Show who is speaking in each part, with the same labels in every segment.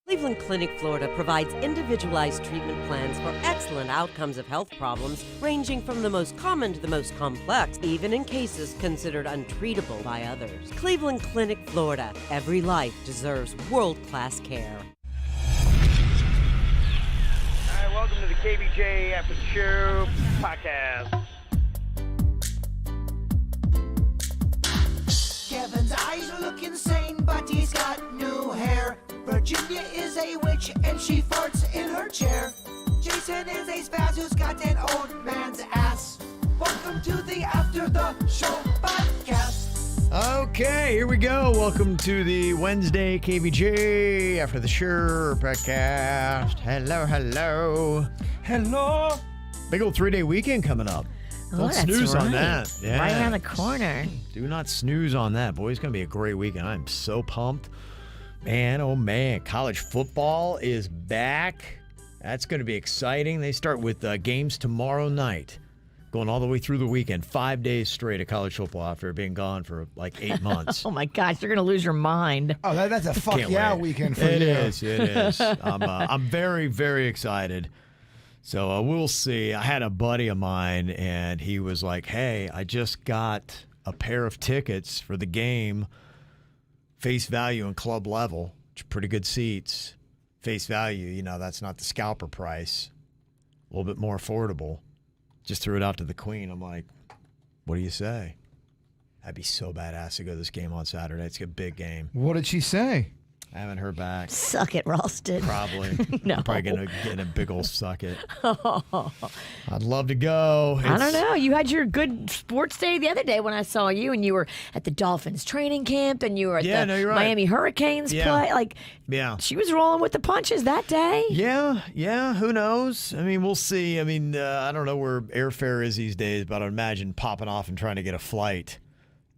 Speaker 1: Cleveland Clinic, Florida provides individualized treatment plans for excellent outcomes of health problems ranging from the most common to the most complex, even in cases considered untreatable by others. Cleveland Clinic, Florida. Every life deserves world-class care.
Speaker 2: All right, welcome to the KVJ After the Show podcast.
Speaker 3: Kevin's eyes look insane, but he's got new hair. Virginia is a witch and she farts in her chair. Jason is a spaz who's got an old man's ass. Welcome to the After the Show podcast.
Speaker 4: Okay, here we go. Welcome to the Wednesday KVJ After the Show podcast. Hello. Big old 3-day weekend coming up. Don't snooze on that. Yeah.
Speaker 5: Right around the corner.
Speaker 4: Do not snooze on that. Boy, it's going to be a great weekend. I'm so pumped. Man, oh man, college football is back. That's going to be exciting. They start with games tomorrow night, going all the way through the weekend. 5 days straight of college football after being gone for like 8 months.
Speaker 5: Oh my gosh, you're going to lose your mind.
Speaker 6: Oh, that's a fuck
Speaker 4: Can't
Speaker 6: yeah
Speaker 4: wait.
Speaker 6: weekend for
Speaker 4: It
Speaker 6: you.
Speaker 4: is. I'm very, very excited. So we'll see. I had a buddy of mine, and he was like, hey, I just got a pair of tickets for the game, face value and club level, which are pretty good seats. Face value, that's not the scalper price. A little bit more affordable. Just threw it out to the queen. I'm like, what do you say? That'd be so badass to go to this game on Saturday. It's a big game.
Speaker 6: What did she say?
Speaker 4: I haven't heard back.
Speaker 5: Suck it, Ralston.
Speaker 4: Probably.
Speaker 5: No.
Speaker 4: I'm probably going to get a big old suck it. I'd love to go.
Speaker 5: I don't know. You had your good sports day the other day when I saw you, and you were at the Dolphins training camp, and you were at the
Speaker 4: you're right.
Speaker 5: Miami Hurricanes play. Like,
Speaker 4: Yeah.
Speaker 5: she was rolling with the punches that day.
Speaker 4: Yeah. Who knows? I mean, we'll see. I mean, I don't know where airfare is these days, but I'd imagine popping off and trying to get a flight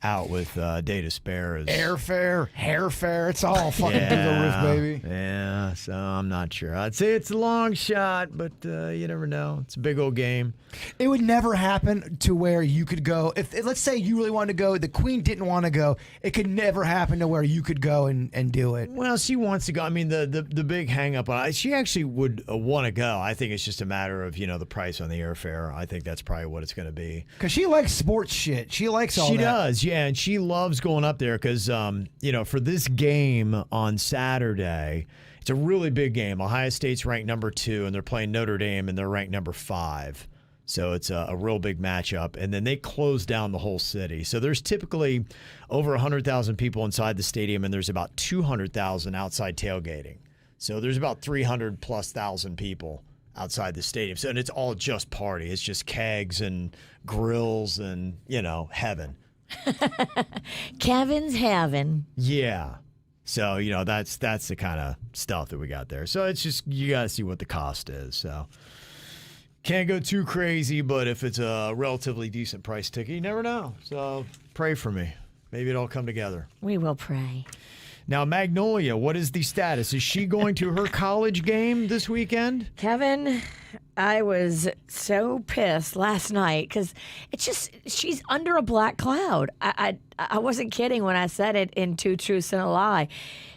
Speaker 4: out with day to spare is
Speaker 6: Airfare, hairfare, it's all fucking through the roof, baby.
Speaker 4: Yeah, so I'm not sure. I'd say it's a long shot, but you never know. It's a big old game.
Speaker 6: It would never happen to where you could go. If let's say you really wanted to go, the queen didn't want to go, it could never happen to where you could go and do it.
Speaker 4: Well, she wants to go. I mean, the big hang up on it, she actually would want to go. I think it's just a matter of, the price on the airfare. I think that's probably what it's going to be.
Speaker 6: Because she likes sports shit. She likes all that.
Speaker 4: She does, yeah, and she loves going up there because, for this game on Saturday, it's a really big game. Ohio State's ranked number 2, and they're playing Notre Dame, and they're ranked number 5. So it's a real big matchup. And then they close down the whole city. So there's typically over 100,000 people inside the stadium, and there's about 200,000 outside tailgating. So there's about 300,000+ people outside the stadium. So, and it's all just party. It's just kegs and grills and, heaven.
Speaker 5: Kevin's having.
Speaker 4: Yeah. So, that's the kind of stuff that we got there. So it's just, you got to see what the cost is. So can't go too crazy, but if it's a relatively decent price ticket, you never know. So pray for me. Maybe it'll come together.
Speaker 5: We will pray.
Speaker 4: Now, Magnolia, what is the status? Is she going to her college game this weekend?
Speaker 5: Kevin, I was so pissed last night because she's under a black cloud. I wasn't kidding when I said it in Two Truths and a Lie.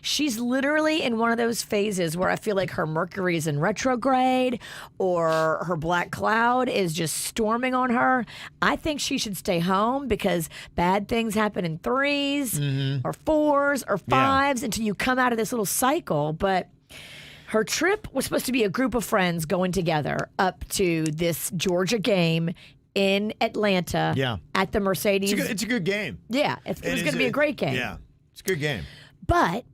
Speaker 5: She's literally in one of those phases where I feel like her Mercury is in retrograde or her black cloud is just storming on her. I think she should stay home because bad things happen in 3s or 4s or 5s until you come out of this little cycle. But her trip was supposed to be a group of friends going together up to this Georgia game in Atlanta at the Mercedes.
Speaker 4: It's a good game.
Speaker 5: Yeah, it was going to be a great game.
Speaker 4: Yeah, it's a good game.
Speaker 5: But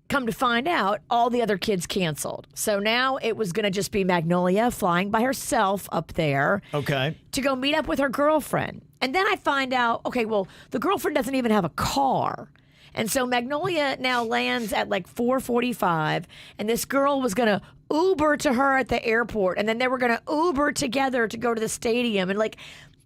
Speaker 5: come to find out, all the other kids canceled. So now it was going to just be Magnolia flying by herself up there to go meet up with her girlfriend. And then I find out, okay, well, the girlfriend doesn't even have a car. And so Magnolia now lands at like 4:45, and this girl was going to Uber to her at the airport, and then they were going to Uber together to go to the stadium. And like,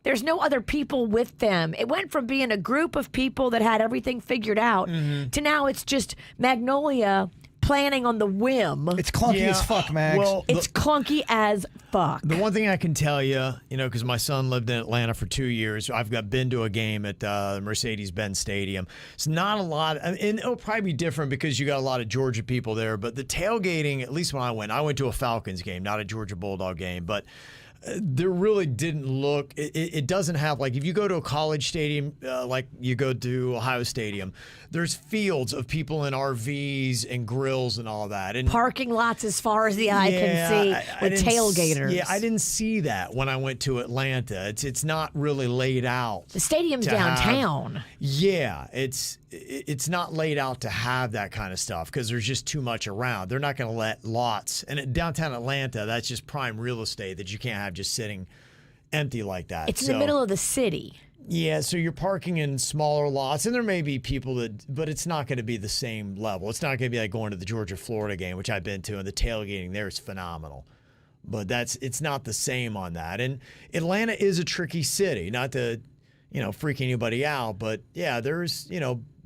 Speaker 5: there's no other people with them. It went from being a group of people that had everything figured out to now it's just Magnolia planning on the whim.
Speaker 6: It's clunky
Speaker 4: Yeah,
Speaker 6: as fuck, Max.
Speaker 4: well,
Speaker 5: It's clunky as fuck.
Speaker 4: The one thing I can tell you, because my son lived in Atlanta for 2 years, been to a game at Mercedes-Benz Stadium. It's not a lot, and it'll probably be different because you got a lot of Georgia people there. But the tailgating, at least when I went to a Falcons game, not a Georgia Bulldog game, but there really didn't look. It doesn't have, like, if you go to a college stadium, like you go to Ohio Stadium, there's fields of people in RVs and grills and all that, and
Speaker 5: Parking lots as far as the eye can see with tailgaters.
Speaker 4: Yeah, I didn't see that when I went to Atlanta. It's not really laid out.
Speaker 5: The stadium's
Speaker 4: to
Speaker 5: downtown.
Speaker 4: It's not laid out to have that kind of stuff because there's just too much around. They're not going to let lots. And at downtown Atlanta, that's just prime real estate that you can't have just sitting empty like that.
Speaker 5: It's in the middle of the city.
Speaker 4: Yeah, so you're parking in smaller lots, and there may be people but it's not going to be the same level. It's not going to be like going to the Georgia-Florida game, which I've been to, and the tailgating there is phenomenal. But it's not the same on that. And Atlanta is a tricky city, not to, freak anybody out, but yeah, there's,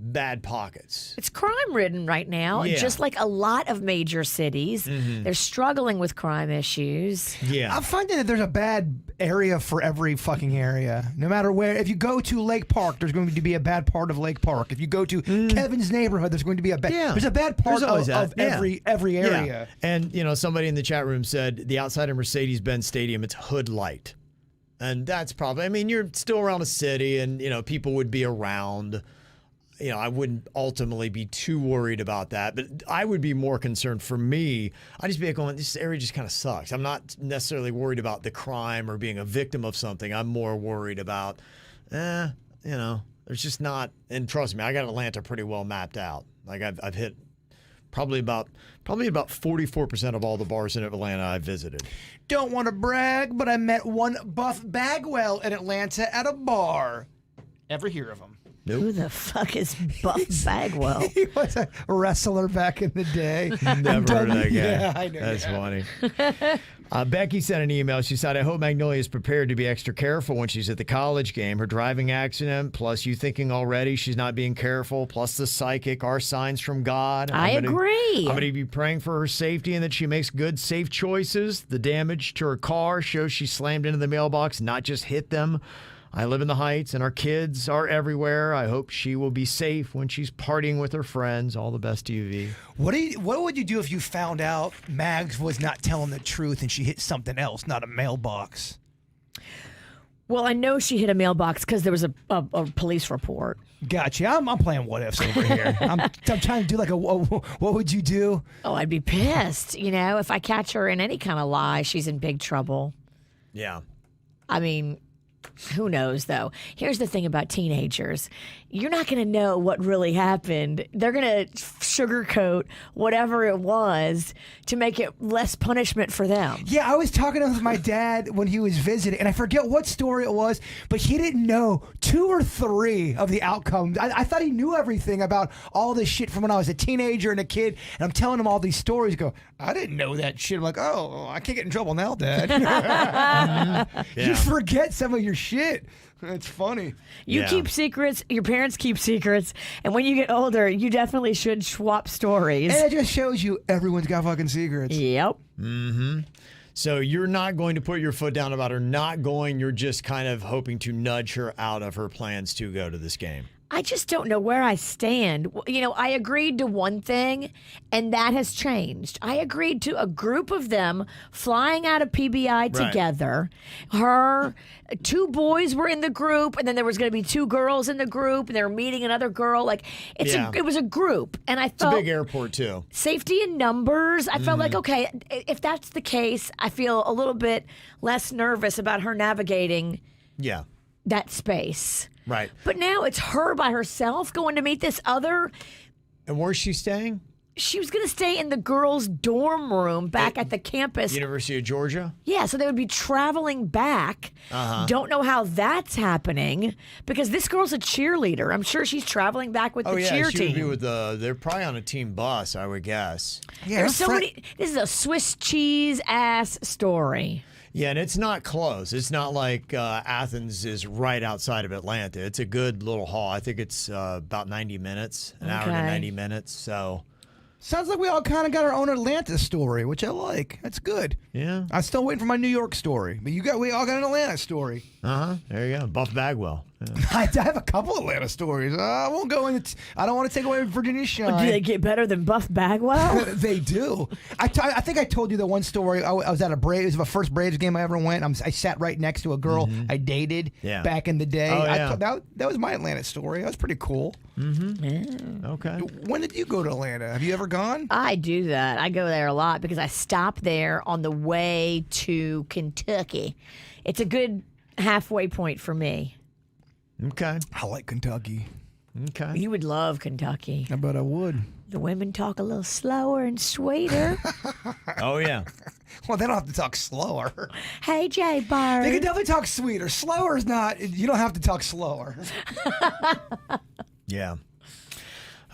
Speaker 4: bad pockets.
Speaker 5: It's crime-ridden right now,
Speaker 4: Yeah.
Speaker 5: just like a lot of major cities.
Speaker 4: Mm-hmm.
Speaker 5: They're struggling with crime issues.
Speaker 4: Yeah.
Speaker 6: I'm finding that there's a bad area for every fucking area. No matter where. If you go to Lake Park, there's going to be a bad part of Lake Park. If you go to Kevin's neighborhood, there's going to be a bad.
Speaker 4: Yeah.
Speaker 6: There's a bad part
Speaker 4: There's always
Speaker 6: of
Speaker 4: that.
Speaker 6: every
Speaker 4: Yeah.
Speaker 6: area.
Speaker 4: And, somebody in the chat room said the outside of Mercedes-Benz Stadium, it's hood light. And that's probably, you're still around a city and, people would be around. I wouldn't ultimately be too worried about that, but I would be more concerned for me. I'd just be like, going, this area just kind of sucks. I'm not necessarily worried about the crime or being a victim of something. I'm more worried about, there's just not, and trust me, I got Atlanta pretty well mapped out. Like I've hit probably about 44% of all the bars in Atlanta I've visited.
Speaker 6: Don't want to brag, but I met one Buff Bagwell in Atlanta at a bar. Ever hear of him?
Speaker 5: Who the fuck is Buff Bagwell?
Speaker 6: He was a wrestler back in the day.
Speaker 4: Never heard of that guy.
Speaker 6: Yeah, I know.
Speaker 4: That's funny. Becky sent an email. She said, I hope Magnolia is prepared to be extra careful when she's at the college game. Her driving accident, plus you thinking already she's not being careful, plus the psychic are signs from God.
Speaker 5: I agree.
Speaker 4: I'm going to be praying for her safety and that she makes good, safe choices. The damage to her car shows she slammed into the mailbox, not just hit them. I live in the Heights, and our kids are everywhere. I hope she will be safe when she's partying with her friends. All the best to you, V.
Speaker 6: What would you do if you found out Mags was not telling the truth and she hit something else, not a mailbox?
Speaker 5: Well, I know she hit a mailbox because there was a police report.
Speaker 6: Gotcha. I'm playing what ifs over here. I'm trying to do like what would you do?
Speaker 5: Oh, I'd be pissed. If I catch her in any kind of lie, she's in big trouble.
Speaker 4: Yeah.
Speaker 5: Who knows, though? Here's the thing about teenagers. You're not going to know what really happened. They're going to sugarcoat whatever it was to make it less punishment for them.
Speaker 6: Yeah, I was talking with my dad when he was visiting, and I forget what story it was, but he didn't know 2 or 3 of the outcomes. I thought he knew everything about all this shit from when I was a teenager and a kid, and I'm telling him all these stories. Go, I didn't know that shit. I'm like, oh, I can't get in trouble now, Dad. You forget some of your shit. It's funny.
Speaker 5: You keep secrets, your parents keep secrets, and when you get older, you definitely should swap stories.
Speaker 6: And it just shows you everyone's got fucking secrets.
Speaker 5: Yep.
Speaker 4: Mm-hmm. So you're not going to put your foot down about her not going. You're just kind of hoping to nudge her out of her plans to go to this game.
Speaker 5: I just don't know where I stand. I agreed to one thing, and that has changed. I agreed to a group of them flying out of PBI together. Her 2 boys were in the group, and then there was going to be 2 girls in the group, and they were meeting another girl. It was a group, and I felt
Speaker 4: It's a big airport too.
Speaker 5: safety in numbers. I felt like, okay, if that's the case, I feel a little bit less nervous about her navigating
Speaker 4: Yeah.
Speaker 5: that space.
Speaker 4: Right.
Speaker 5: But now it's her by herself going to meet this other.
Speaker 4: And where's she staying?
Speaker 5: She was going to stay in the girls' dorm room back at the campus.
Speaker 4: University of Georgia?
Speaker 5: Yeah, so they would be traveling back. Don't know how that's happening because this girl's a cheerleader. I'm sure she's traveling back with the cheer
Speaker 4: she
Speaker 5: team.
Speaker 4: would be with they're probably on a team bus, I would guess.
Speaker 6: Yeah,
Speaker 5: There's so many. This is a Swiss cheese ass story.
Speaker 4: Yeah, and it's not close. It's not like Athens is right outside of Atlanta. It's a good little haul. I think it's about 90 minutes, an hour to 90 minutes. So
Speaker 6: Sounds like we all kind of got our own Atlanta story, which I like. That's good.
Speaker 4: Yeah.
Speaker 6: I'm still waiting for my New York story, but we all got an Atlanta story.
Speaker 4: There you go. Buff Bagwell. Yeah.
Speaker 6: I have a couple Atlanta stories. I won't go into. I don't want to take away Virginia's shine.
Speaker 5: Do they get better than Buff Bagwell?
Speaker 6: They do. I think I told you the one story. I was at a Braves. It was the first Braves game I ever went. I sat right next to a girl I dated back in the day.
Speaker 4: Oh, yeah.
Speaker 6: That was my Atlanta story. That was pretty cool.
Speaker 4: Okay.
Speaker 6: When did you go to Atlanta? Have you ever gone?
Speaker 5: I do that. I go there a lot because I stop there on the way to Kentucky. It's a good halfway point for me.
Speaker 4: Okay.
Speaker 6: I like Kentucky.
Speaker 4: Okay.
Speaker 5: You would love Kentucky.
Speaker 6: I bet I would.
Speaker 5: The women talk a little slower and sweeter.
Speaker 4: Oh, yeah.
Speaker 6: Well, they don't have to talk slower.
Speaker 5: Hey, Jay Bird.
Speaker 6: They can definitely talk sweeter. Slower is not. You don't have to talk slower.
Speaker 4: Yeah.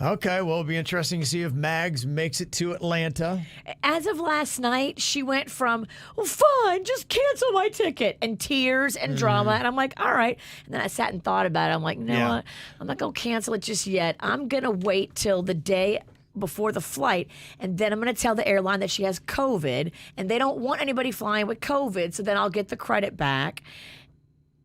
Speaker 4: Okay, well, it'll be interesting to see if Mags makes it to Atlanta.
Speaker 5: As of last night, she went from, well, fine, just cancel my ticket, and tears and drama. And I'm like, all right. And then I sat and thought about it. I'm like, no, what? I'm not going to cancel it just yet. I'm going to wait till the day before the flight, and then I'm going to tell the airline that she has COVID, and they don't want anybody flying with COVID, so then I'll get the credit back.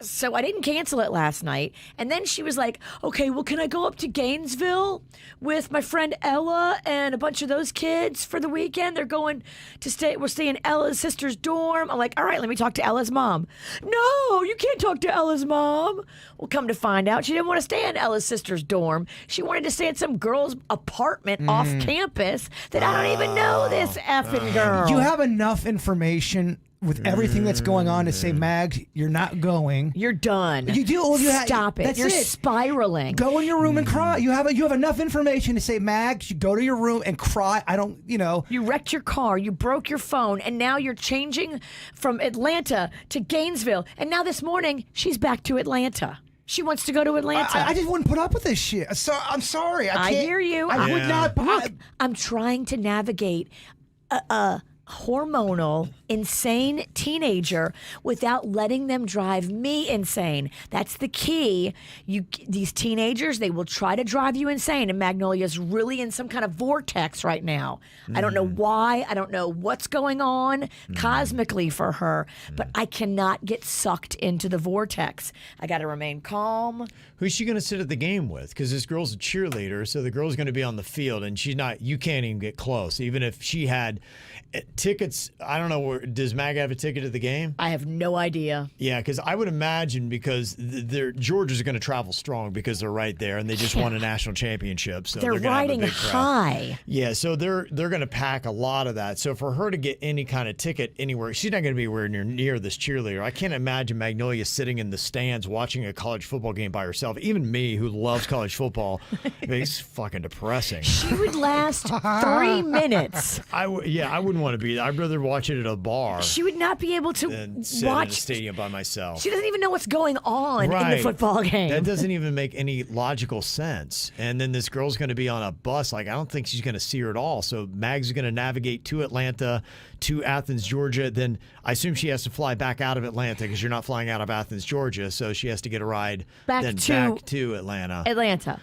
Speaker 5: So I didn't cancel it last night. And then she was like, okay, well, can I go up to Gainesville with my friend Ella and a bunch of those kids for the weekend? They're going to stay. We're staying in Ella's sister's dorm. I'm like, all right, let me talk to Ella's mom. No, you can't talk to Ella's mom. Well, come to find out, she didn't want to stay in Ella's sister's dorm. She wanted to stay at some girl's apartment off campus that I don't even know this effing girl.
Speaker 6: You have enough information with everything that's going on to say, Mags, you're not going.
Speaker 5: You're done.
Speaker 6: You do.
Speaker 5: Stop it.
Speaker 6: That's
Speaker 5: You're
Speaker 6: it.
Speaker 5: spiraling.
Speaker 6: Go in your room and cry. You have enough information to say, Mags, you go to your room and cry. I don't,
Speaker 5: You wrecked your car, you broke your phone, and now you're changing from Atlanta to Gainesville. And now this morning, she's back to Atlanta. She wants to go to Atlanta.
Speaker 6: I just wouldn't put up with this shit. So I'm sorry.
Speaker 5: I hear you.
Speaker 6: I would not.
Speaker 5: Look, I'm trying to navigate a hormonal, insane teenager without letting them drive me insane. That's the key. These teenagers, they will try to drive you insane, and Magnolia's really in some kind of vortex right now. I don't know why. I don't know what's going on cosmically for her, but I cannot get sucked into the vortex. I got to remain calm.
Speaker 4: Who's she going to sit at the game with? Because this girl's a cheerleader, so the girl's going to be on the field, and she's not. You can't even get close. Even if she had tickets, I don't know. Does Mag have a ticket to the game?
Speaker 5: I have no idea.
Speaker 4: Yeah, because I would imagine because Georgia's going to travel strong because they're right there, and they just won a national championship, so
Speaker 5: they're
Speaker 4: gonna have a
Speaker 5: riding
Speaker 4: big crowd.
Speaker 5: high.
Speaker 4: Yeah, so they're going to pack a lot of that. So for her to get any kind of ticket anywhere, she's not going to be anywhere near this cheerleader. I can't imagine Magnolia sitting in the stands watching a college football game by herself. Even me, who loves college football, it's fucking depressing.
Speaker 5: She would last 3 minutes.
Speaker 4: I wouldn't want to be there. I'd rather watch it at a bar
Speaker 5: She would not be able to
Speaker 4: than sit
Speaker 5: watch.
Speaker 4: at a stadium by myself.
Speaker 5: She doesn't even know what's going on in the
Speaker 4: Right.
Speaker 5: football game.
Speaker 4: That doesn't even make any logical sense. And then this girl's going to be on a bus. Like, I don't think she's going to see her at all. So Mag's is going to navigate to Atlanta, to Athens, Georgia. Then I assume she has to fly back out of Atlanta because you're not flying out of Athens, Georgia. So she has to get a ride
Speaker 5: Back
Speaker 4: back to Atlanta.
Speaker 5: Atlanta.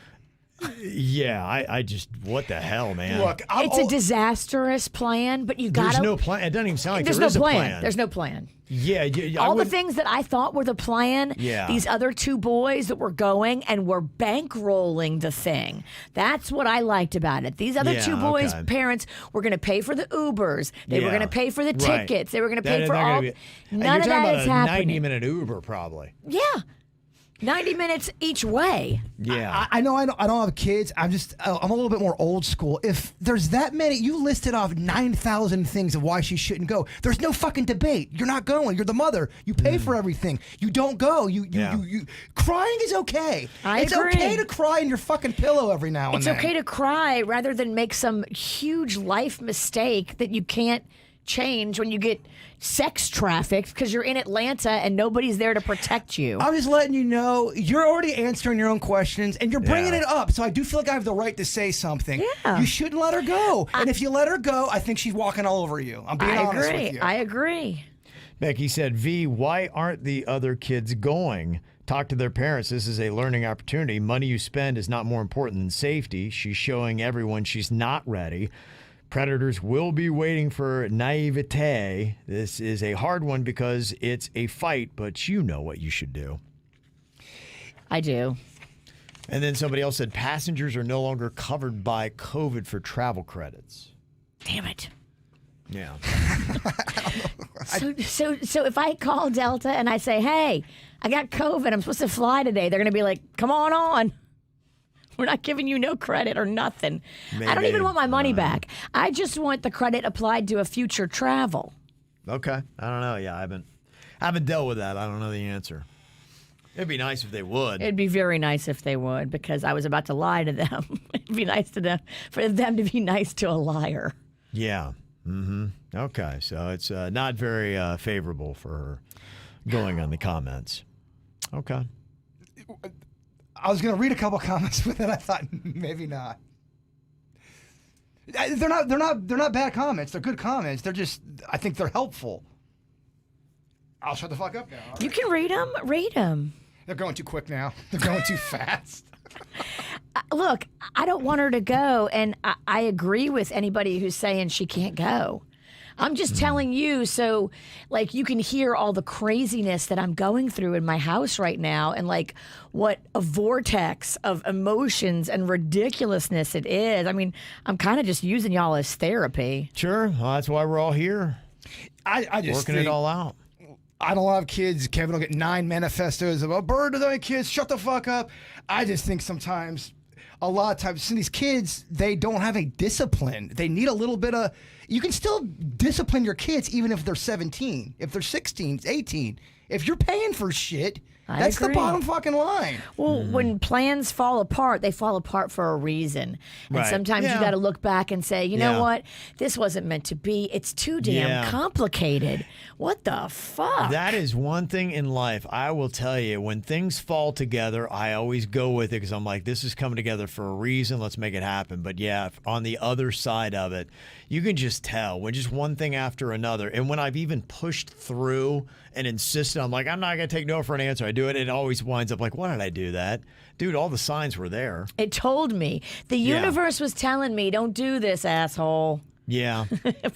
Speaker 4: Yeah, I just, what the hell, man?
Speaker 6: Look,
Speaker 5: It's a disastrous plan, but you
Speaker 4: There's
Speaker 5: got to.
Speaker 4: no plan. It doesn't even sound like
Speaker 5: There's
Speaker 4: there
Speaker 5: no
Speaker 4: is a
Speaker 5: plan. There's no plan.
Speaker 4: Yeah,
Speaker 5: All the things that I thought were the plan, these other two boys that were going and were bankrolling the thing. That's what I liked about it. These other two boys' parents were going to pay for the Ubers. They were going to pay for the tickets. They were going to pay for all. None of that is happening.
Speaker 4: 90-minute Uber, probably.
Speaker 5: Yeah. 90 minutes each way.
Speaker 4: Yeah.
Speaker 6: I know I don't have kids. I'm a little bit more old school. If there's that many, you listed off 9,000 things of why she shouldn't go. There's no fucking debate. You're not going. You're the mother. You pay for everything. You don't go. You crying is okay. It's
Speaker 5: agree.
Speaker 6: okay to cry in your fucking pillow every now and then.
Speaker 5: It's okay to cry rather than make some huge life mistake that you can't change when you get sex trafficked because you're in Atlanta and nobody's there to protect you.
Speaker 6: I'm just letting you know you're already answering your own questions and you're bringing it up. So I do feel like I have the right to say something.
Speaker 5: Yeah.
Speaker 6: You shouldn't let her go. And if you let her go, I think she's walking all over you. I'm being honest with you.
Speaker 5: I agree.
Speaker 4: Becky said, V, why aren't the other kids going talk to their parents. This is a learning opportunity. Money you spend is not more important than safety. She's showing everyone she's not ready. Predators will be waiting for naivete. This is a hard one because it's a fight, but you know what you should do.
Speaker 5: I do.
Speaker 4: And then somebody else said passengers are no longer covered by COVID for travel credits.
Speaker 5: Damn it.
Speaker 4: Yeah.
Speaker 5: So if I call Delta and I say, hey, I got COVID, I'm supposed to fly today, they're going to be like, come on. We're not giving you no credit or nothing. I don't even want my money back. I just want the credit applied to a future travel.
Speaker 4: Okay. I don't know. Yeah, I haven't dealt with that. I don't know the answer. It'd be nice if they would.
Speaker 5: It'd be very nice if they would, because I was about to lie to them. It'd be nice to them for them to be nice to a liar.
Speaker 4: Yeah. Okay. So it's not very favorable for her going on the comments. Okay.
Speaker 6: I was going to read a couple comments, but then I thought maybe not. They're not bad comments. They're good comments. They're just, I think they're helpful. I'll shut the fuck up now.
Speaker 5: You can read them. Read them.
Speaker 6: They're going too quick now. They're going too fast.
Speaker 5: Look, I don't want her to go, and I agree with anybody who's saying she can't go. I'm just telling you so, like, you can hear all the craziness that I'm going through in my house right now, and, like, what a vortex of emotions and ridiculousness it is. I mean, I'm kind of just using y'all as therapy.
Speaker 4: Sure. Well, that's why we're all here.
Speaker 6: I just
Speaker 4: working it all out.
Speaker 6: I don't have kids. Kevin will get 9 manifestos about bird of the kids. Shut the fuck up. I just think sometimes, a lot of times, these kids, they don't have a discipline. They need a little bit of. You can still discipline your kids even if they're 17, if they're 16, 18. If you're paying for shit, that's
Speaker 5: agree.
Speaker 6: the bottom fucking line.
Speaker 5: Well, when plans fall apart, they fall apart for a reason. And
Speaker 4: Right.
Speaker 5: sometimes you
Speaker 4: Yeah.
Speaker 5: got to look back and say, you know
Speaker 4: Yeah.
Speaker 5: what? This wasn't meant to be. It's too damn
Speaker 4: Yeah.
Speaker 5: complicated. What the fuck?
Speaker 4: That is one thing in life. I will tell you, when things fall together, I always go with it because I'm like, this is coming together for a reason. Let's make it happen. But yeah, on the other side of it, you can just tell when just one thing after another. And when I've even pushed through and insisted, I'm like, I'm not going to take no for an answer. I do it. It always winds up like, why did I do that? Dude, all the signs were there.
Speaker 5: It told me. The universe was telling me, don't do this, asshole.
Speaker 4: Yeah.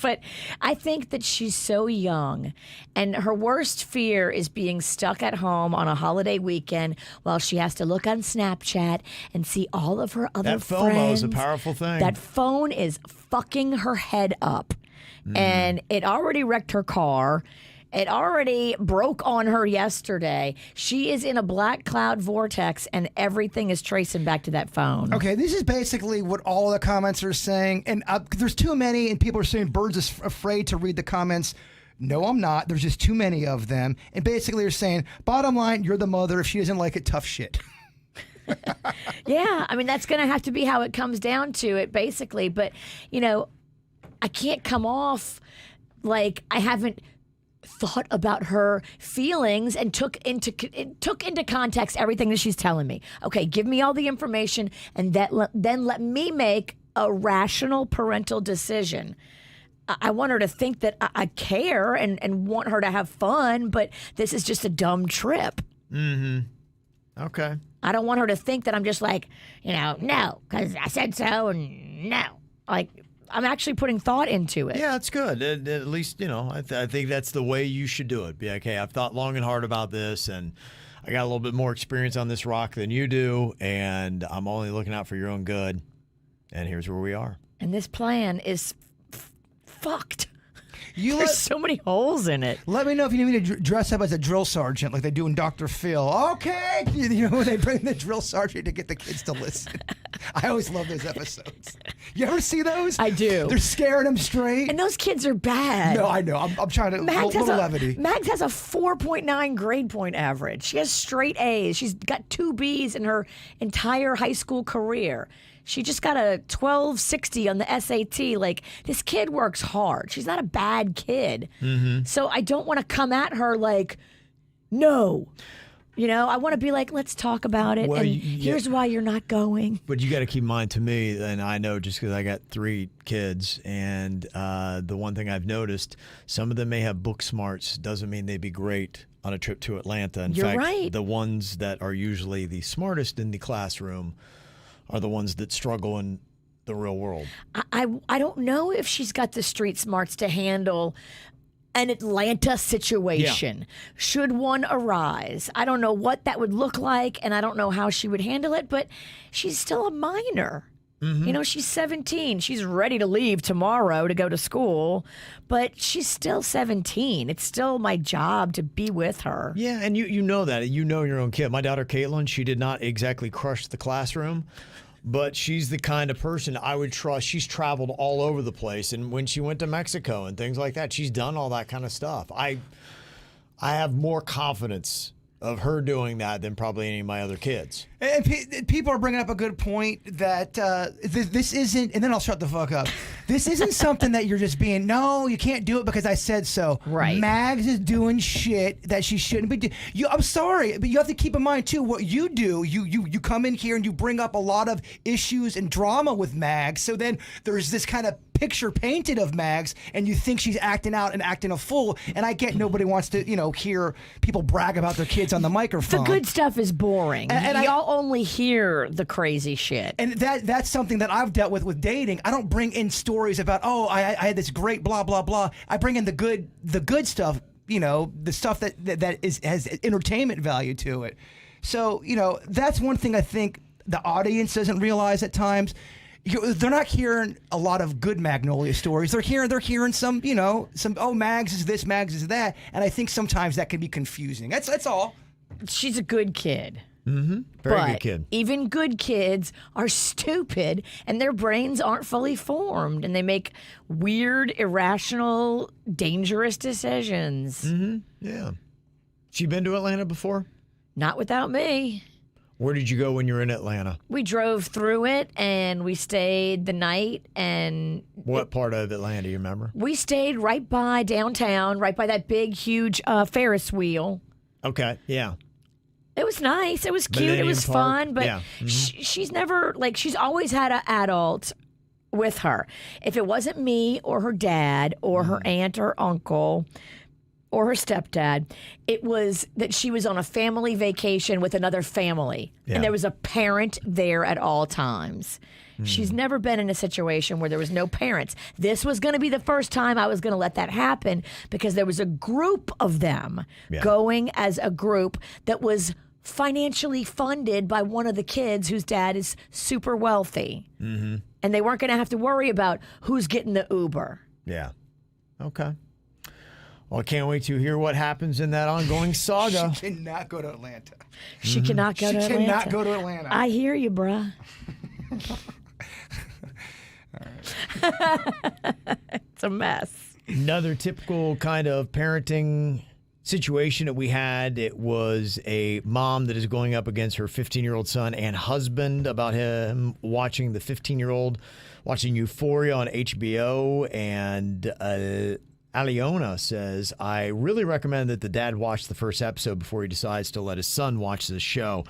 Speaker 5: But I think that she's so young, and her worst fear is being stuck at home on a holiday weekend while she has to look on Snapchat and see all of her other
Speaker 4: That FOMO
Speaker 5: friends.
Speaker 4: is a powerful thing.
Speaker 5: That phone is fucking her head up, and it already wrecked her car. It already broke on her yesterday. She is in a black cloud vortex, and everything is tracing back to that phone.
Speaker 6: Okay, this is basically what all the comments are saying. And there's too many, and people are saying Bird's afraid to read the comments. No, I'm not. There's just too many of them. And basically, they're saying, bottom line, you're the mother. If she doesn't like it, tough shit.
Speaker 5: Yeah, I mean, that's going to have to be how it comes down to it, basically. But, you know, I can't come off like I haven't thought about her feelings and took into context everything that she's telling me. Okay, give me all the information, and then let me make a rational parental decision. I want her to think that I care and want her to have fun, but this is just a dumb trip.
Speaker 4: Okay.
Speaker 5: I don't want her to think that I'm just like, no, because I said so, and no. Like, I'm actually putting thought into it.
Speaker 4: Yeah, it's good. At least, I think that's the way you should do it. Be like, hey, I've thought long and hard about this, and I got a little bit more experience on this rock than you do, and I'm only looking out for your own good. And here's where we are.
Speaker 5: And this plan is fucked.
Speaker 6: You
Speaker 5: There's so many holes in it.
Speaker 6: Let me know if you need me to dress up as a drill sergeant like they do in Dr. Phil. Okay. You know, when they bring the drill sergeant to get the kids to listen. I always love those episodes. You ever see those?
Speaker 5: I do.
Speaker 6: They're scaring them straight.
Speaker 5: And those kids are bad.
Speaker 6: No, I know. I'm trying to little levity.
Speaker 5: Mags has a 4.9 grade point average. She has straight A's. She's got 2 B's in her entire high school career. She just got a 1260 on the SAT. Like, this kid works hard. She's not a bad kid. So I don't want to come at her like, no. You know, I want to be like, let's talk about it.
Speaker 4: Well,
Speaker 5: and
Speaker 4: yeah.
Speaker 5: here's why you're not going.
Speaker 4: But you got to keep in mind, to me, and I know just because I got 3 kids, and the one thing I've noticed, some of them may have book smarts, doesn't mean they'd be great on a trip to Atlanta. In
Speaker 5: You're
Speaker 4: fact,
Speaker 5: right.
Speaker 4: the ones that are usually the smartest in the classroom are the ones that struggle in the real world.
Speaker 5: I don't know if she's got the street smarts to handle an Atlanta situation. Should one arise. I don't know what that would look like, and I don't know how she would handle it, but she's still a minor. You know, she's 17. She's ready to leave tomorrow to go to school, but she's still 17. It's still my job to be with her.
Speaker 4: Yeah, and you know that. You know your own kid. My daughter, Caitlin, she did not exactly crush the classroom, but she's the kind of person I would trust. She's traveled all over the place, and when she went to Mexico and things like that, she's done all that kind of stuff. I have more confidence of her doing that than probably any of my other kids.
Speaker 6: And people are bringing up a good point that this isn't, and then I'll shut the fuck up. This isn't something that you're just being, no, you can't do it because I said so.
Speaker 5: Right.
Speaker 6: Mags is doing shit that she shouldn't be doing. I'm sorry, but you have to keep in mind, too, what you do. You come in here and you bring up a lot of issues and drama with Mags, so then there's this kind of picture painted of Mags, and you think she's acting out and acting a fool, and I get nobody wants to, hear people brag about their kids on the microphone.
Speaker 5: The good stuff is boring.
Speaker 6: And
Speaker 5: Y'all only hear the crazy shit.
Speaker 6: And that's something that I've dealt with dating. I don't bring in stories about, oh, I had this great blah, blah, blah. I bring in the good stuff, the stuff that has entertainment value to it. So, that's one thing I think the audience doesn't realize at times. They're not hearing a lot of good Magnolia stories. They're hearing some, Mags is this, Mags is that. And I think sometimes that can be confusing. That's all.
Speaker 5: She's a good kid.
Speaker 4: Very good kid.
Speaker 5: Even good kids are stupid and their brains aren't fully formed and they make weird, irrational, dangerous decisions.
Speaker 4: Yeah. She been to Atlanta before?
Speaker 5: Not without me.
Speaker 4: Where did you go when you were in Atlanta?
Speaker 5: We drove through it and we stayed the night. And
Speaker 4: what part of Atlanta do you remember?
Speaker 5: we stayed right by downtown, right by that big, huge Ferris wheel.
Speaker 4: Okay, yeah.
Speaker 5: It was nice. It was cute.
Speaker 4: Millennium
Speaker 5: It was
Speaker 4: Park.
Speaker 5: fun. But
Speaker 4: Yeah.
Speaker 5: she's never, she's always had an adult with her. If it wasn't me or her dad or her aunt or uncle or her stepdad, it was that she was on a family vacation with another family.
Speaker 4: Yeah.
Speaker 5: And there was a parent there at all times. She's never been in a situation where there was no parents. This was going to be the first time I was going to let that happen because there was a group of them going as a group that was financially funded by one of the kids whose dad is super wealthy. And they weren't going to have to worry about who's getting the Uber.
Speaker 4: Yeah. Okay. Well, I can't wait to hear what happens in that ongoing saga.
Speaker 6: She cannot go to Atlanta.
Speaker 5: She cannot go to Atlanta.
Speaker 6: She cannot go to Atlanta.
Speaker 5: I hear you, bruh. It's a mess.
Speaker 4: Another typical kind of parenting situation that we had, it was a mom that is going up against her 15-year-old son and husband about him watching the 15-year-old watching Euphoria on HBO. And Aliona says, I really recommend that the dad watch the first episode before he decides to let his son watch the show.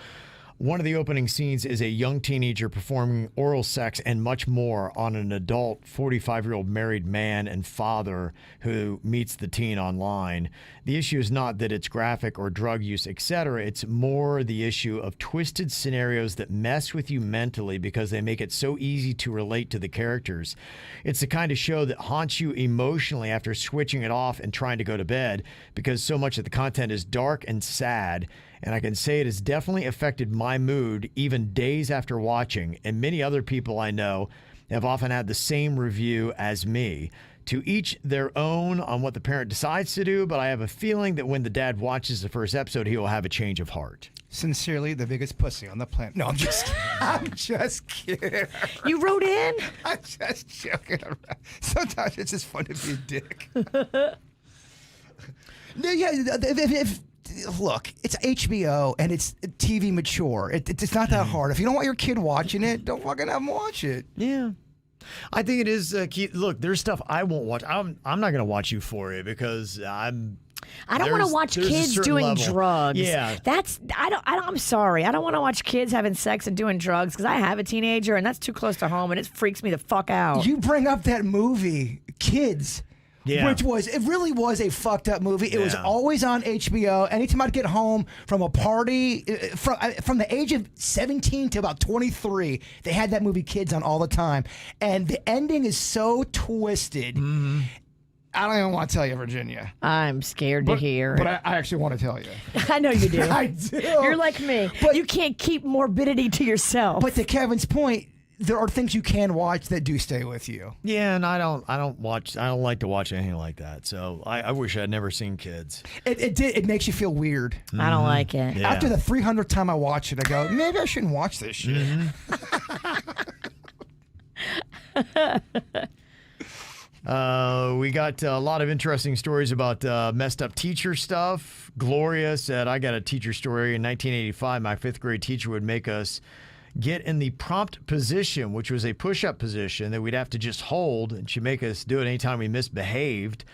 Speaker 4: One of the opening scenes is a young teenager performing oral sex and much more on an adult 45-year-old married man and father who meets the teen online. The issue is not that it's graphic or drug use, etc. It's more the issue of twisted scenarios that mess with you mentally because they make it so easy to relate to the characters. It's the kind of show that haunts you emotionally after switching it off and trying to go to bed because so much of the content is dark and sad. And I can say it has definitely affected my mood even days after watching, and many other people I know have often had the same review as me. To each their own on what the parent decides to do, but I have a feeling that when the dad watches the first episode, he will have a change of heart.
Speaker 6: Sincerely, the biggest pussy on the planet. No, I'm just kidding. I'm just kidding.
Speaker 5: You wrote in?
Speaker 6: I'm just joking around. Sometimes it's just fun to be a dick. No, yeah, if look, it's HBO and it's TV mature. It's not that hard. If you don't want your kid watching it, don't fucking have them watch it.
Speaker 4: Yeah. I think it is key. Look, there's stuff I won't watch. I'm not going to watch Euphoria because I'm
Speaker 5: I don't want to watch
Speaker 4: there's a
Speaker 5: kids
Speaker 4: certain
Speaker 5: doing
Speaker 4: level.
Speaker 5: drugs.
Speaker 4: Yeah.
Speaker 5: I'm sorry. I don't want to watch kids having sex and doing drugs because I have a teenager and that's too close to home and it freaks me the fuck out.
Speaker 6: You bring up that movie, Kids.
Speaker 4: Yeah.
Speaker 6: It really was a fucked up movie. It was
Speaker 4: Yeah.
Speaker 6: always on HBO. Anytime I'd get home from a party, from the age of 17 to about 23, they had that movie Kids on all the time. And the ending is so twisted.
Speaker 4: Mm-hmm.
Speaker 6: I don't even want to tell you, Virginia.
Speaker 5: I'm scared to hear.
Speaker 6: But I actually want to tell you.
Speaker 5: I know you do.
Speaker 6: I do.
Speaker 5: You're like me.
Speaker 6: But-
Speaker 5: you can't keep morbidity to yourself.
Speaker 6: But to Kevin's point, there are things you can watch that do stay with you.
Speaker 4: Yeah, and I don't like to watch anything like that. So I wish I'd never seen Kids.
Speaker 6: It makes you feel weird.
Speaker 5: I don't like it.
Speaker 4: Yeah.
Speaker 6: After the 300th time I watch it, I go, maybe I shouldn't watch this shit.
Speaker 4: We got a lot of interesting stories about messed up teacher stuff. Gloria said, I got a teacher story. In 1985, my 5th grade teacher would make us get in the prompt position, which was a push-up position that we'd have to just hold, and she'd make us do it anytime we misbehaved.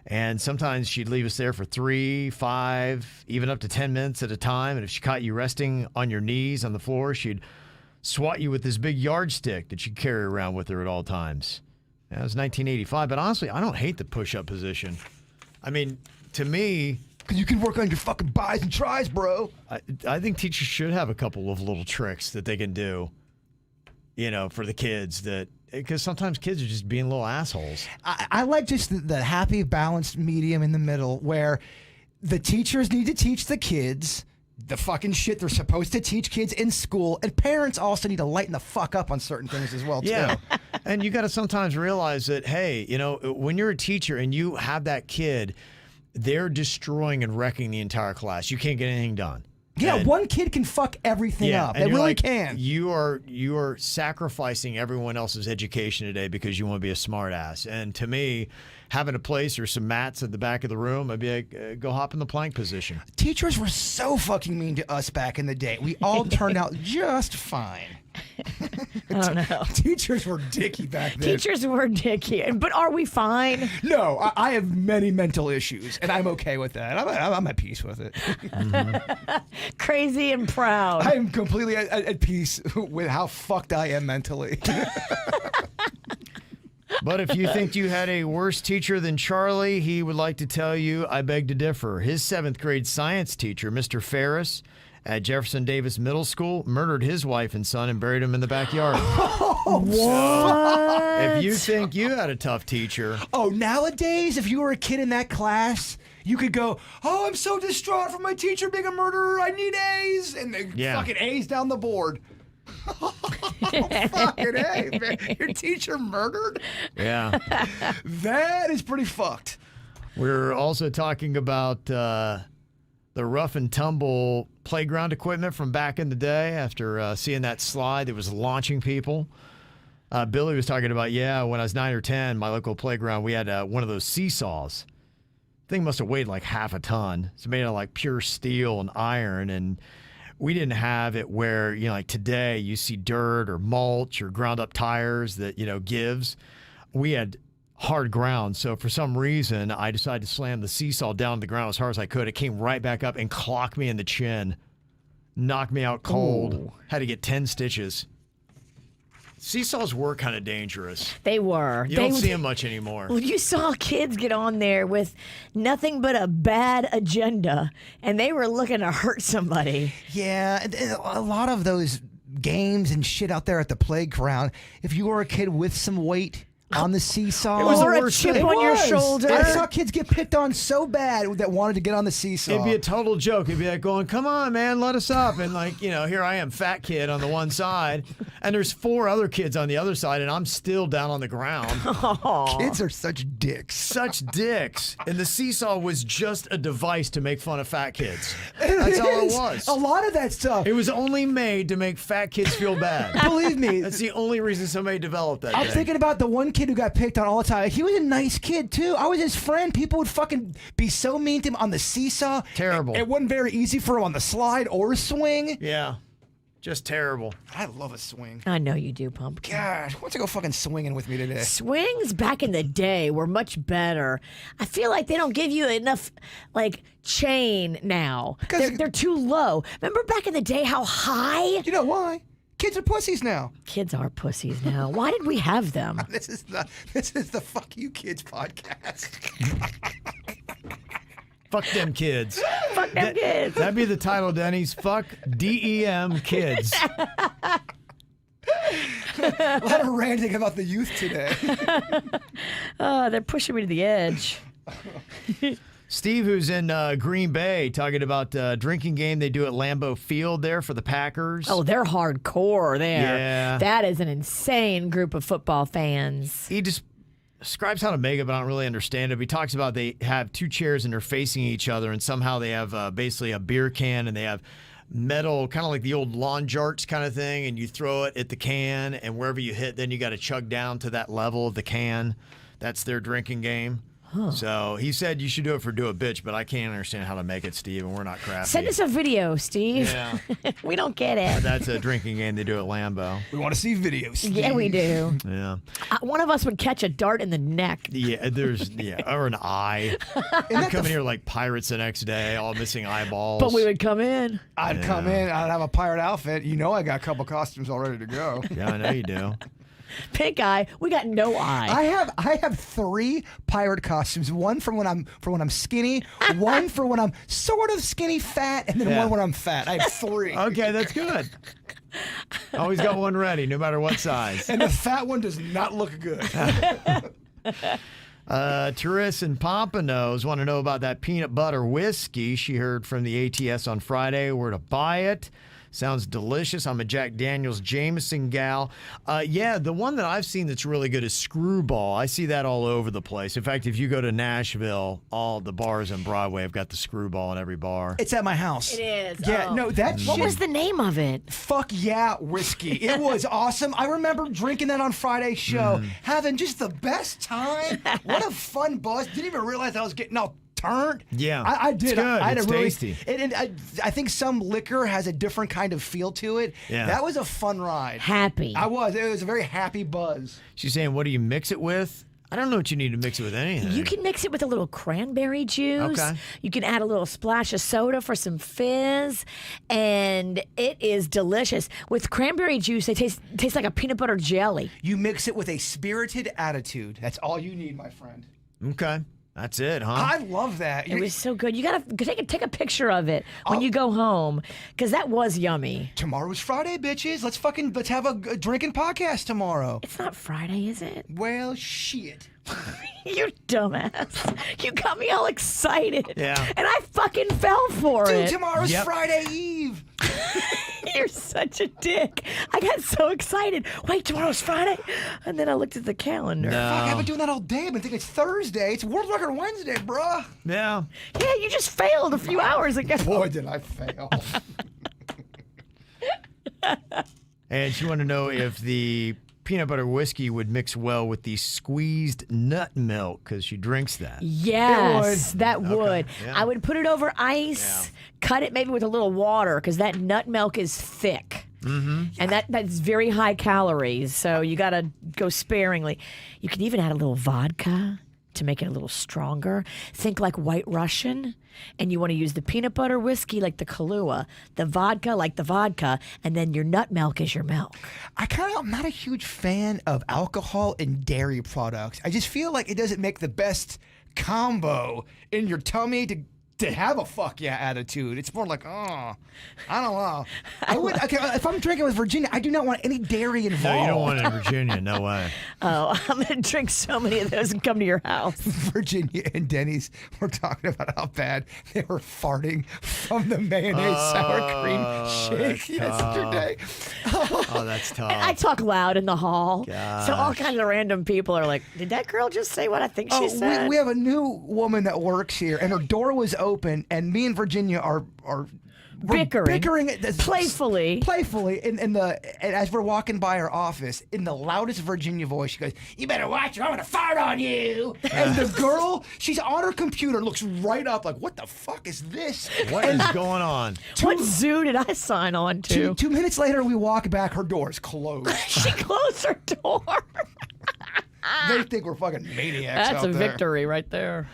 Speaker 4: And sometimes she'd leave us there for 3, 5, even up to 10 minutes at a time. And if she caught you resting on your knees on the floor, she'd swat you with this big yardstick that she'd carry around with her at all times. That was 1985, but honestly, I don't hate the push-up position. I mean, to me,
Speaker 6: Because you can work on your fucking buys and tries, bro.
Speaker 4: I think teachers should have a couple of little tricks that they can do, for the kids because sometimes kids are just being little assholes.
Speaker 6: I like just the happy, balanced medium in the middle where the teachers need to teach the kids the fucking shit they're supposed to teach kids in school, and parents also need to lighten the fuck up on certain things as well, too.
Speaker 4: Yeah. And you got to sometimes realize that, hey, when you're a teacher and you have that kid, they're destroying and wrecking the entire class. You can't get anything done.
Speaker 6: Yeah,
Speaker 4: And-
Speaker 6: one kid can fuck everything up.
Speaker 4: and
Speaker 6: They
Speaker 4: you're
Speaker 6: really
Speaker 4: like,
Speaker 6: can.
Speaker 4: You are sacrificing everyone else's education today because you want to be a smart ass. And to me, having a place or some mats at the back of the room, I'd be like, go hop in the plank position.
Speaker 6: Teachers were so fucking mean to us back in the day. We all turned out just fine.
Speaker 5: I don't know.
Speaker 6: Teachers were dicky back then.
Speaker 5: Teachers were dicky. But are we fine?
Speaker 6: No, I have many mental issues, and I'm okay with that. I'm at peace with it.
Speaker 5: Crazy and proud.
Speaker 6: I am completely at peace with how fucked I am mentally.
Speaker 4: But if you think you had a worse teacher than Charlie, he would like to tell you, I beg to differ. His 7th grade science teacher, Mr. Ferris, at Jefferson Davis Middle School, murdered his wife and son and buried him in the backyard.
Speaker 5: What?
Speaker 4: If you think you had a tough teacher,
Speaker 6: Oh, nowadays, if you were a kid in that class, you could go, oh, I'm so distraught from my teacher being a murderer. I need A's. And they fucking A's down the board. Fucking A, man. Your teacher murdered?
Speaker 4: yeah.
Speaker 6: That is pretty fucked.
Speaker 4: We're also talking about the rough and tumble playground equipment from back in the day after seeing that slide that was launching people. Billy was talking about, when I was 9 or 10, my local playground, we had one of those seesaws. Thing must have weighed like half a ton. It's made of like pure steel and iron, and we didn't have it where, like today you see dirt or mulch or ground up tires that, gives. We had hard ground. So for some reason, I decided to slam the seesaw down to the ground as hard as I could. It came right back up and clocked me in the chin. Knocked me out cold.
Speaker 5: Ooh.
Speaker 4: Had to get 10 stitches. Seesaws were kind of dangerous.
Speaker 5: They were.
Speaker 4: You don't see them much anymore.
Speaker 5: Well, you saw kids get on there with nothing but a bad agenda, and they were looking to hurt somebody.
Speaker 6: Yeah, a lot of those games and shit out there at the playground, if you were a kid with some weight on the seesaw.
Speaker 4: It was the
Speaker 5: Or a
Speaker 4: worst
Speaker 5: chip
Speaker 4: thing.
Speaker 5: on your
Speaker 6: was.
Speaker 5: shoulder.
Speaker 6: I saw kids get picked on so bad that wanted to get on the seesaw.
Speaker 4: It'd be a total joke. It'd be like going, come on, man, let us up. And like, here I am, fat kid on the one side, and there's 4 other kids on the other side, and I'm still down on the ground.
Speaker 6: Kids are such dicks.
Speaker 4: Such dicks. And the seesaw was just a device to make fun of fat kids. That's all it was.
Speaker 6: A lot of that stuff.
Speaker 4: It was only made to make fat kids feel bad.
Speaker 6: Believe me.
Speaker 4: That's the only reason somebody developed that
Speaker 6: I'm
Speaker 4: thing.
Speaker 6: thinking about the one kid who got picked on all the time. He was a nice kid, too. I was his friend. People would fucking be so mean to him on the seesaw.
Speaker 4: Terrible.
Speaker 6: It wasn't very easy for him on the slide or swing.
Speaker 4: Yeah. Just terrible.
Speaker 6: I love a swing.
Speaker 5: I know you do, Pumpkin.
Speaker 6: Gosh, why don't you go fucking swinging with me today?
Speaker 5: Swings back in the day were much better. I feel like they don't give you enough, like, chain now. They're too low. Remember back in the day how high?
Speaker 6: You know why? Kids are pussies now.
Speaker 5: Kids are pussies now. Why did we have them?
Speaker 6: This is the Fuck You Kids podcast.
Speaker 4: Fuck them kids.
Speaker 5: Fuck them kids.
Speaker 4: That'd be the title, Denny's. Fuck DEM kids.
Speaker 6: A lot of ranting about the youth today.
Speaker 5: Oh, they're pushing me to the edge.
Speaker 4: Steve, who's in Green Bay, talking about drinking game they do at Lambeau Field there for the Packers.
Speaker 5: Oh, they're hardcore there.
Speaker 4: Yeah.
Speaker 5: That is an insane group of football fans.
Speaker 4: He just describes how to make it, but I don't really understand it. He talks about they have two chairs and they're facing each other, and somehow they have basically a beer can, and they have metal, kind of like the old lawn jarts kind of thing, and you throw it at the can, and wherever you hit, then you got to chug down to that level of the can. That's their drinking game. Huh. So he said you should do it for Do a Bitch, but I can't understand how to make it, Steve, and we're not crafty.
Speaker 5: Send us a video, Steve.
Speaker 4: Yeah.
Speaker 5: We don't get it.
Speaker 4: But that's a drinking game they do at Lambeau.
Speaker 6: We want to see videos. Steve.
Speaker 5: Yeah, we do.
Speaker 4: Yeah.
Speaker 5: One of us would catch a dart in the neck.
Speaker 4: Yeah, or an eye. You come in here like pirates the next day, all missing eyeballs.
Speaker 5: But we would come in.
Speaker 6: I'd come in, I'd have a pirate outfit. You know I got a couple costumes all ready to go.
Speaker 4: Yeah, I know you do.
Speaker 5: Pink eye. We got no eye.
Speaker 6: I have 3 pirate costumes. One for when I'm skinny, one for when I'm sort of skinny fat, and then one when I'm fat. I have 3.
Speaker 4: Okay, that's good. Always got one ready, no matter what size.
Speaker 6: And the fat one does not look good.
Speaker 4: Therese in Pompanos want to know about that peanut butter whiskey she heard from the ATS on Friday, where to buy it. Sounds delicious. I'm a Jack Daniels Jameson gal. Yeah, the one that I've seen that's really good is Screwball. I see that all over the place. In fact, if you go to Nashville, all the bars on Broadway have got the Screwball in every bar.
Speaker 6: It's at my house.
Speaker 5: It is.
Speaker 6: Yeah,
Speaker 5: Oh.
Speaker 6: no, that
Speaker 5: What
Speaker 6: shit-
Speaker 5: was the name of it?
Speaker 6: Fuck yeah, whiskey. It was awesome. I remember drinking that on Friday's show, having just the best time. What a fun buzz. Didn't even realize I was getting all turned.
Speaker 4: Yeah.
Speaker 6: I did.
Speaker 4: It's good.
Speaker 6: I had
Speaker 4: It's
Speaker 6: a really,
Speaker 4: tasty.
Speaker 6: And I think some liquor has a different kind of feel to it.
Speaker 4: Yeah.
Speaker 6: That was a fun ride.
Speaker 5: Happy.
Speaker 6: It was a very happy buzz.
Speaker 4: She's saying, what do you mix it with? I don't know what you need to mix it with anything.
Speaker 5: You can mix it with a little cranberry juice.
Speaker 4: Okay.
Speaker 5: You can add a little splash of soda for some fizz, and it is delicious. With cranberry juice, it tastes like a peanut butter jelly.
Speaker 6: You mix it with a spirited attitude. That's all you need, my friend.
Speaker 4: Okay. That's it, huh?
Speaker 6: I love that.
Speaker 5: It was so good. You gotta take a picture of it when you go home, because that was yummy.
Speaker 6: Tomorrow's Friday, bitches. Let's have a drinking podcast tomorrow.
Speaker 5: It's not Friday, is it?
Speaker 6: Well, shit.
Speaker 5: You dumbass. You got me all excited.
Speaker 4: Yeah.
Speaker 5: And I fucking fell for
Speaker 6: Dude,
Speaker 5: it.
Speaker 6: tomorrow's
Speaker 4: Yep.
Speaker 6: Friday Eve.
Speaker 5: You're such a dick. I got so excited. Wait, tomorrow's Friday? And then I looked at the calendar.
Speaker 4: No.
Speaker 6: Fuck, I've been doing that all day. I've been thinking it's Thursday. It's World Record Wednesday, bruh.
Speaker 4: Yeah.
Speaker 5: Yeah, you just failed a few hours ago.
Speaker 6: Boy, did I fail.
Speaker 4: And she wanted to know if the peanut butter whiskey would mix well with the squeezed nut milk, because she drinks that.
Speaker 5: Yes, that would.
Speaker 4: Yeah.
Speaker 5: I would put it over ice, cut it maybe with a little water, because that nut milk is thick. Mm-hmm. And that's very high calories, so you got to go sparingly. You can even add a little vodka to make it a little stronger. Think like White Russian, and you want to use the peanut butter whiskey like the Kahlua, the vodka like the vodka, and then your nut milk is your milk.
Speaker 6: I'm not a huge fan of alcohol and dairy products. I just feel like it doesn't make the best combo in your tummy to have a fuck yeah attitude. It's more like, I don't know. If I'm drinking with Virginia, I do not want any dairy involved.
Speaker 4: No, you don't want it in Virginia. No way.
Speaker 5: Oh, I'm going to drink so many of those and come to your house.
Speaker 6: Virginia and Denny's were talking about how bad they were farting from the mayonnaise sour cream shake yesterday.
Speaker 4: Oh, that's tough.
Speaker 5: I talk loud in the hall, so all
Speaker 4: Gosh.
Speaker 5: kinds of random people are like, "Did that girl just say what I think she said?"
Speaker 6: We have a new woman that works here, and her door was open, and me and Virginia are we're
Speaker 5: bickering playfully
Speaker 6: in the and as we're walking by her office in the loudest Virginia voice. She goes, "You better watch, or I'm gonna fart on you." And the girl, she's on her computer, looks right up like, "What the fuck is this?
Speaker 4: What is going on?"
Speaker 5: What zoo did I sign on to?
Speaker 6: 2 minutes later, we walk back. Her door is closed.
Speaker 5: She closed her door.
Speaker 6: They think we're fucking maniacs.
Speaker 5: That's
Speaker 6: out
Speaker 5: a
Speaker 6: there.
Speaker 5: victory right there.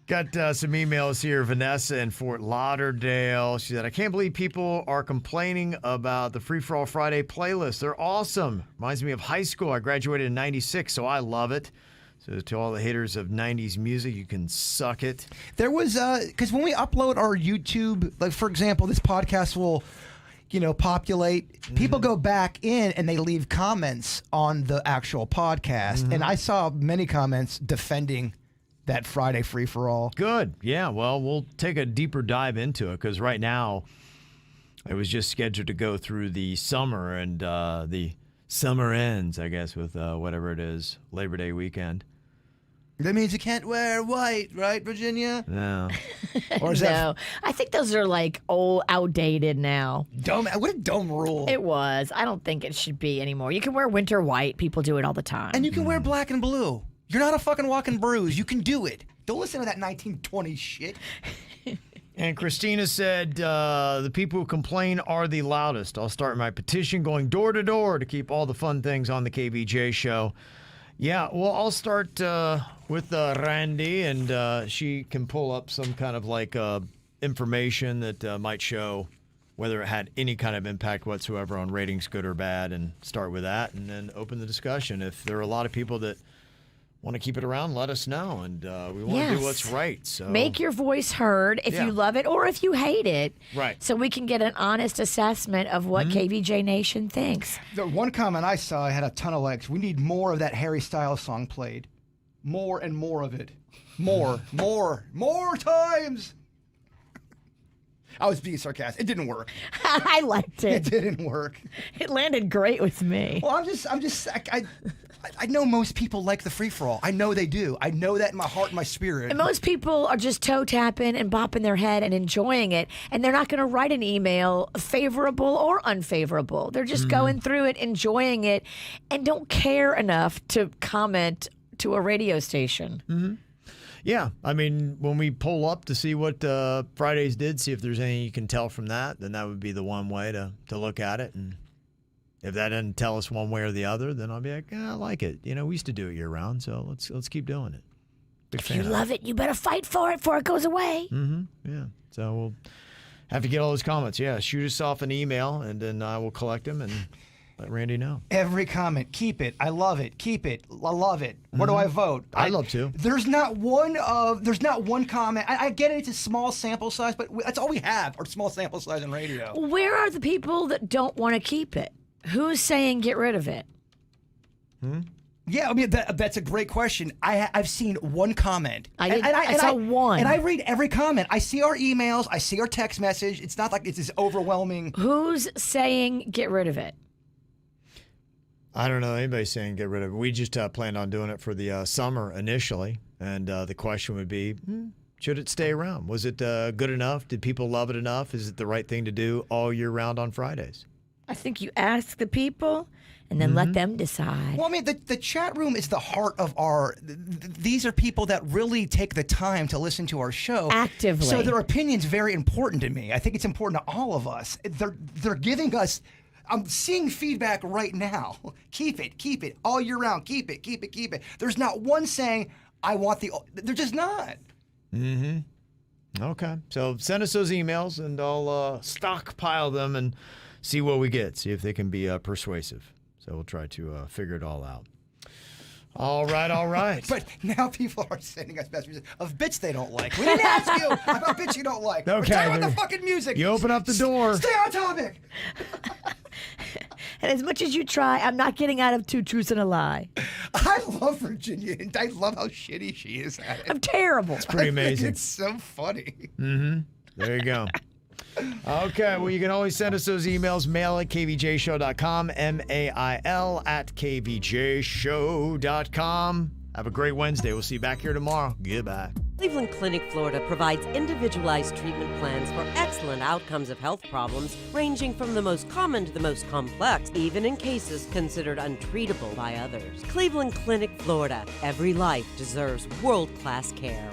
Speaker 4: Got some emails here. Vanessa in Fort Lauderdale. She said, I can't believe people are complaining about the Free For All Friday playlist. They're awesome. Reminds me of high school. I graduated in 96, so I love it. So to all the haters of 90s music, you can suck it.
Speaker 6: There was, because when we upload our YouTube, like for example, this podcast will, populate. People go back in and they leave comments on the actual podcast. And I saw many comments defending that Friday Free For All.
Speaker 4: Good. Yeah, well, we'll take a deeper dive into it because right now it was just scheduled to go through the summer and the summer ends, I guess, with whatever it is, Labor Day weekend.
Speaker 6: That means you can't wear white, right, Virginia?
Speaker 4: No.
Speaker 6: Or is
Speaker 5: No, I think those are like old, outdated now.
Speaker 6: dumb? What a dumb rule.
Speaker 5: It was. I don't think it should be anymore. You can wear winter white. People do it all the time.
Speaker 6: And you can wear black and blue. You're not a fucking walking bruise. You can do it. Don't listen to that 1920s shit.
Speaker 4: And Christina said, the people who complain are the loudest. I'll start my petition going door to door to keep all the fun things on the KVJ show. Yeah, well, I'll start with Randy, and she can pull up some kind of like information that might show whether it had any kind of impact whatsoever on ratings, good or bad, and start with that, and then open the discussion. If there are a lot of people that want to keep it around, let us know, and we want to do what's right. So
Speaker 5: make your voice heard if
Speaker 4: Yeah.
Speaker 5: you love it or if you hate it.
Speaker 4: Right.
Speaker 5: So we can get an honest assessment of what KVJ Nation thinks.
Speaker 6: The one comment I saw had a ton of likes. We need more of that Harry Styles song played. More and more of it. More times. I was being sarcastic. It didn't work.
Speaker 5: I liked
Speaker 6: It
Speaker 5: it.
Speaker 6: didn't work.
Speaker 5: It landed great with me.
Speaker 6: Well, I know most people like the free for all. I know they do. I know that in my heart and my spirit.
Speaker 5: And most people are just toe tapping and bopping their head and enjoying it. And they're not going to write an email favorable or unfavorable. They're just going through it, enjoying it, and don't care enough to comment to a radio station.
Speaker 4: Yeah, I mean, when we pull up to see what Fridays did, see if there's anything you can tell from that, then that would be the one way to look at it. And if that doesn't tell us one way or the other, then I'll be like, I like it. We used to do it year round, so let's keep doing it. Big
Speaker 5: If you love it, you better fight for it before it goes away.
Speaker 4: Yeah, so we'll have to get all those comments. Yeah, shoot us off an email, and then I will collect them and let Randy know.
Speaker 6: Every comment, keep it. I love it. Keep it. I love it. Where do I vote?
Speaker 4: I'd love to.
Speaker 6: There's not one comment. I get it. It's a small sample size, but that's all we have, our small sample size in radio.
Speaker 5: Where are the people that don't want to keep it? Who's saying get rid of it?
Speaker 6: Yeah, I mean that's a great question. I've seen one comment.
Speaker 5: I saw one.
Speaker 6: and I read every comment. I see our emails. I see our text message. It's not like it's this overwhelming.
Speaker 5: Who's saying get rid of it?
Speaker 4: I don't know anybody saying get rid of it. We just planned on doing it for the summer initially, and the question would be, should it stay around? Was it good enough? Did people love it enough? Is it the right thing to do all year round on Fridays?
Speaker 5: I think you ask the people and then let them decide.
Speaker 6: Well, I mean, the chat room is the heart of our. These are people that really take the time to listen to our show
Speaker 5: Actively.
Speaker 6: So their opinion's very important to me. I think it's important to all of us. They're giving us. I'm seeing feedback right now. Keep it all year round. Keep it. There's not one saying I want the. They're just not.
Speaker 4: Okay, so send us those emails, and I'll stockpile them and see what we get. See if they can be persuasive. So we'll try to figure it all out. All right.
Speaker 6: But now people are sending us messages of bits they don't like. We didn't ask you about bits you don't like. We're
Speaker 4: Okay,
Speaker 6: talking about
Speaker 4: then
Speaker 6: the fucking music.
Speaker 4: you open up the door.
Speaker 6: Stay on topic.
Speaker 5: And as much as you try, I'm not getting out of two truths and a lie.
Speaker 6: I love Virginia, and I love how shitty she is at it.
Speaker 5: I'm terrible.
Speaker 4: Pretty amazing.
Speaker 6: It's so funny.
Speaker 4: There you go. Okay, well, you can always send us those emails. Mail at kvjshow.com, mail at kvjshow.com. Have a great Wednesday. We'll see you back here tomorrow. Goodbye.
Speaker 1: Cleveland Clinic, Florida provides individualized treatment plans for excellent outcomes of health problems ranging from the most common to the most complex, even in cases considered untreatable by others. Cleveland Clinic, Florida. Every life deserves world-class care.